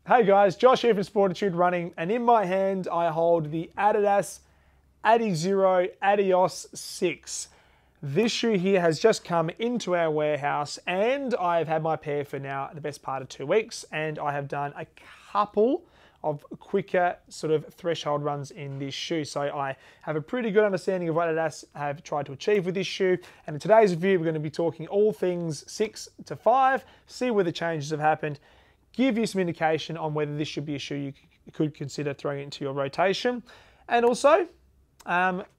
Hey guys, Josh here from Sportitude Running, and in my hand I hold the Adidas Adizero Adios 6. This shoe here has just come into our warehouse and I've had my pair for now the best part of 2 weeks, and I have done a couple of quicker sort of threshold runs in this shoe. So I have a pretty good understanding of what Adidas have tried to achieve with this shoe. And in today's review, we're going to be talking all things 6 to 5, see where the changes have happened, give you some indication on whether this should be a shoe you could consider throwing into your rotation, and also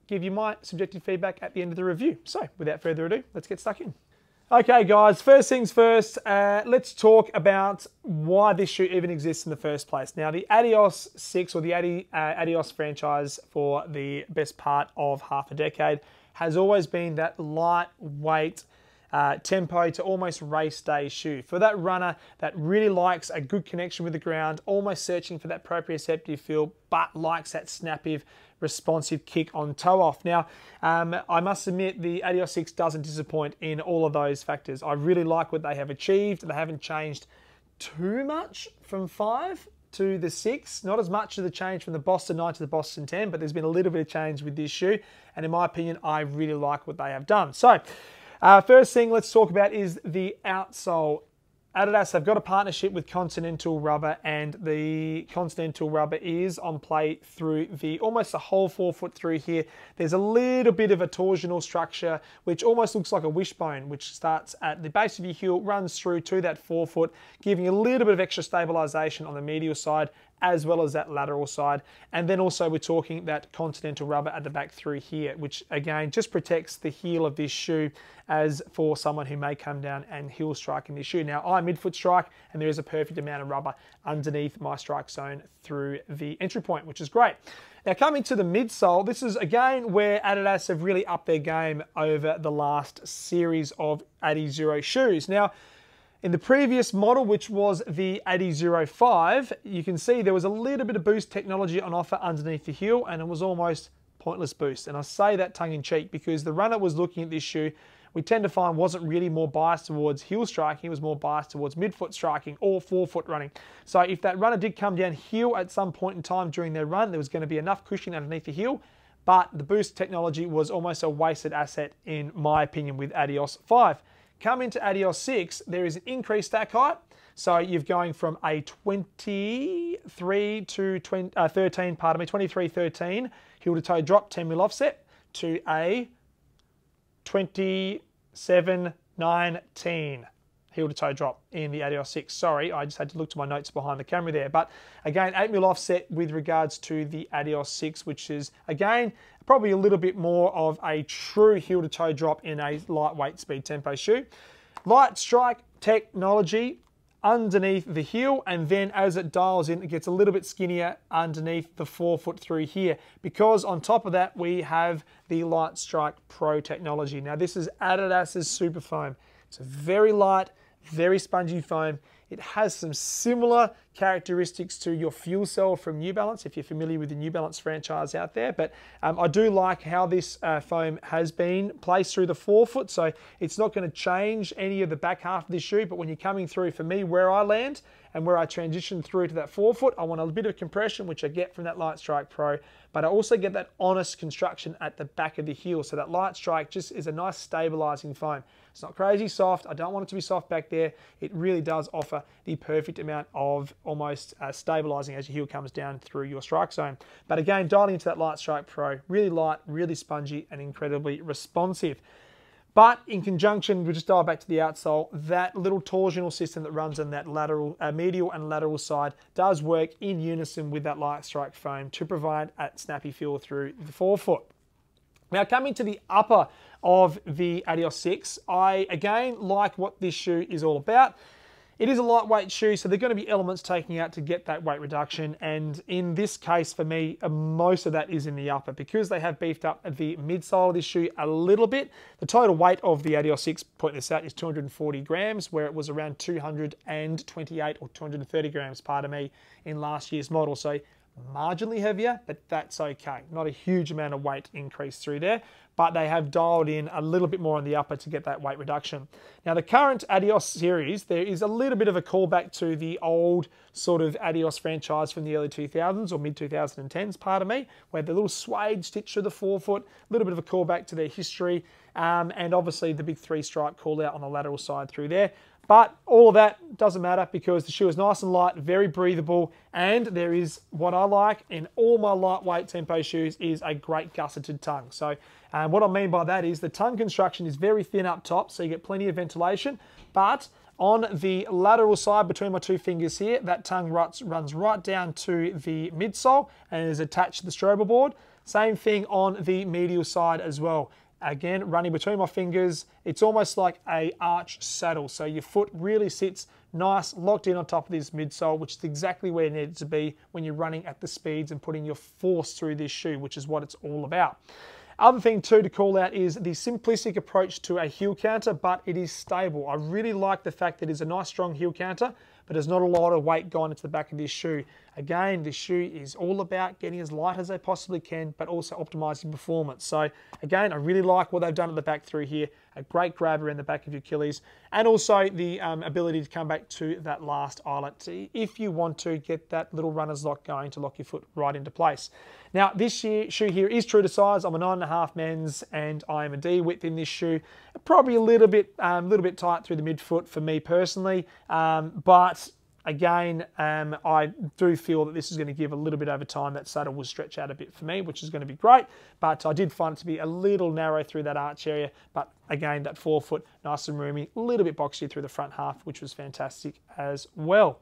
give you my subjective feedback at the end of the review. So without further ado, let's get stuck in. Okay guys, first things first, let's talk about why this shoe even exists in the first place. Now the Adios 6, or the Adios franchise for the best part of half a decade, has always been that lightweight, tempo to almost race day shoe. For that runner that really likes a good connection with the ground, almost searching for that proprioceptive feel, but likes that snappy, responsive kick on toe off. Now, I must admit the Adios 6 doesn't disappoint in all of those factors. I really like what they have achieved. They haven't changed too much from 5 to the 6. Not as much as the change from the Boston 9 to the Boston 10, but there's been a little bit of change with this shoe. And in my opinion, I really like what they have done. So, first thing let's talk about is the outsole. Adidas have got a partnership with Continental Rubber, and the Continental Rubber is on play through almost the whole forefoot through here. There's a little bit of a torsional structure which almost looks like a wishbone, which starts at the base of your heel, runs through to that forefoot, giving a little bit of extra stabilization on the medial side as well as that lateral side. And then also we're talking that Continental Rubber at the back through here, which again just protects the heel of this shoe as for someone who may come down and heel strike in this shoe. Now I midfoot strike, and there is a perfect amount of rubber underneath my strike zone through the entry point, which is great. Now coming to the midsole, this is again where Adidas have really upped their game over the last series of Adizero shoes. Now, in the previous model, which was the Adizero 5, you can see there was a little bit of boost technology on offer underneath the heel, and it was almost pointless boost. And I say that tongue-in-cheek because the runner was looking at this shoe, we tend to find wasn't really more biased towards heel striking, it was more biased towards midfoot striking or forefoot running. So if that runner did come down heel at some point in time during their run, there was going to be enough cushioning underneath the heel, but the boost technology was almost a wasted asset in my opinion with Adios 5. Coming to Adios 6, there is an increased stack height. So you're going from a 23 to 13 heel to toe drop 10 mil offset to a 27-19 heel to toe drop in the Adios 6. Sorry, I just had to look to my notes behind the camera there. But again, 8 mil offset with regards to the Adios 6, which is again, probably a little bit more of a true heel to toe drop in a lightweight speed tempo shoe. Light strike technology underneath the heel, and then as it dials in, it gets a little bit skinnier underneath the forefoot through here, because on top of that we have the Light Strike Pro technology. Now this is Adidas's super foam. It's a very light, very spongy foam. It has some similar characteristics to your Fuel Cell from New Balance, if you're familiar with the New Balance franchise out there. But I do like how this foam has been placed through the forefoot, so it's not going to change any of the back half of this shoe. But when you're coming through, for me, where I land and where I transition through to that forefoot, I want a bit of compression, which I get from that Light Strike Pro, but I also get that honest construction at the back of the heel. So that Light Strike just is a nice stabilizing foam. It's not crazy soft. I don't want it to be soft back there. It really does offer the perfect amount of almost stabilizing as your heel comes down through your strike zone. But again, dialing into that Light Strike Pro, really light, really spongy, and incredibly responsive. But in conjunction, we'll just dial back to the outsole, that little torsional system that runs on that lateral, medial and lateral side does work in unison with that Light Strike foam to provide a snappy feel through the forefoot. Now coming to the upper of the Adios 6, I again like what this shoe is all about. It is a lightweight shoe, so there are going to be elements taking out to get that weight reduction, and in this case for me, most of that is in the upper, because they have beefed up the midsole of this shoe a little bit. The total weight of the Adios 6, point this out, is 240 grams, where it was around 228 or 230 grams, pardon me, in last year's model. So marginally heavier, but that's okay. Not a huge amount of weight increase through there, but they have dialed in a little bit more on the upper to get that weight reduction. Now, the current Adios series, there is a little bit of a callback to the old sort of Adios franchise from the early 2000s or mid 2010s, pardon me, where the little suede stitch through the forefoot, a little bit of a callback to their history, and obviously the big 3-stripe call out on the lateral side through there. But all of that doesn't matter because the shoe is nice and light, very breathable, and there is what I like in all my lightweight tempo shoes is a great gusseted tongue. So what I mean by that is the tongue construction is very thin up top, so you get plenty of ventilation, but on the lateral side between my two fingers here, that tongue runs right down to the midsole and is attached to the strober board. Same thing on the medial side as well. Again, running between my fingers, it's almost like a arch saddle. So your foot really sits nice, locked in on top of this midsole, which is exactly where it needs to be when you're running at the speeds and putting your force through this shoe, which is what it's all about. Other thing too to call out is the simplistic approach to a heel counter, but it is stable. I really like the fact that it's a nice strong heel counter, but there's not a lot of weight going into the back of this shoe. Again, this shoe is all about getting as light as they possibly can, but also optimizing performance. So again, I really like what they've done at the back through here. A great grab around the back of your Achilles, and also the ability to come back to that last eyelet if you want to get that little runner's lock going to lock your foot right into place. Now, this shoe here is true to size. I'm a 9.5 men's, and I am a D width in this shoe. Probably a little bit tight through the midfoot for me personally, but again, I do feel that this is going to give a little bit over time. That saddle will stretch out a bit for me, which is going to be great. But I did find it to be a little narrow through that arch area. But again, that forefoot, nice and roomy, a little bit boxy through the front half, which was fantastic as well.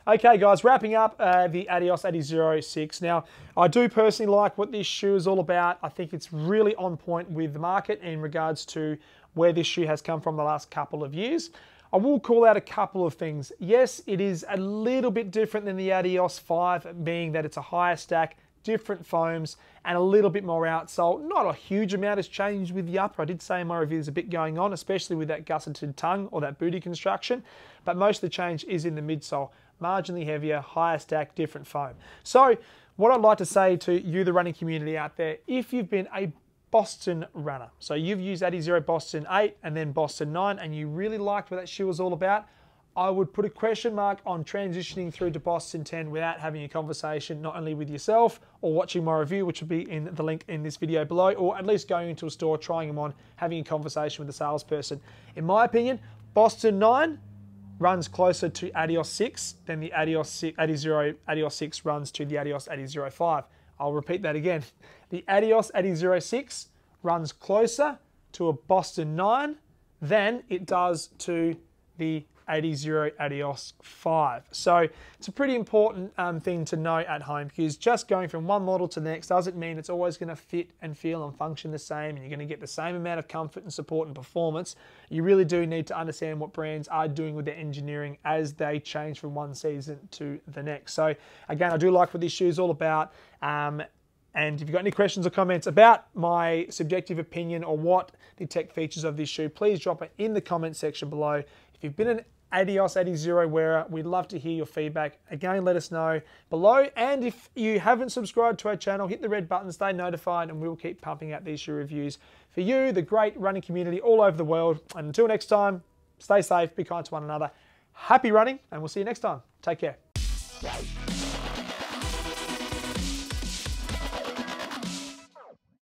Okay, guys, wrapping up the Adios Adizero 6. Now, I do personally like what this shoe is all about. I think it's really on point with the market in regards to where this shoe has come from the last couple of years. I will call out a couple of things. Yes, it is a little bit different than the Adios 5, being that it's a higher stack, different foams, and a little bit more outsole. Not a huge amount has changed with the upper. I did say in my review there's a bit going on, especially with that gusseted tongue or that booty construction, but most of the change is in the midsole. Marginally heavier, higher stack, different foam. So what I'd like to say to you, the running community out there, if you've been a Boston runner, so you've used Adizero Boston 8 and then Boston 9, and you really liked what that shoe was all about, I would put a question mark on transitioning through to Boston 10 without having a conversation not only with yourself or watching my review, which will be in the link in this video below, or at least going into a store, trying them on, having a conversation with the salesperson. In my opinion, Boston 9 runs closer to Adios 6 than the Adizero Adios 6 runs to the Adios Adizero 5. I'll repeat that again. The Adios Adizero 6 runs closer to a Boston 9 than it does to the Adizero Adios 5. So it's a pretty important thing to know at home, because just going from one model to the next doesn't mean it's always going to fit and feel and function the same, and you're going to get the same amount of comfort and support and performance. You really do need to understand what brands are doing with their engineering as they change from one season to the next. So again, I do like what this shoe is all about. And if you've got any questions or comments about my subjective opinion or what the tech features of this shoe, please drop it in the comment section below. If you've been an Adios Adizero wearer, we'd love to hear your feedback. Again, let us know below. And if you haven't subscribed to our channel, hit the red button, stay notified, and we'll keep pumping out these shoe reviews for you, the great running community all over the world. And until next time, stay safe, be kind to one another. Happy running, and we'll see you next time. Take care.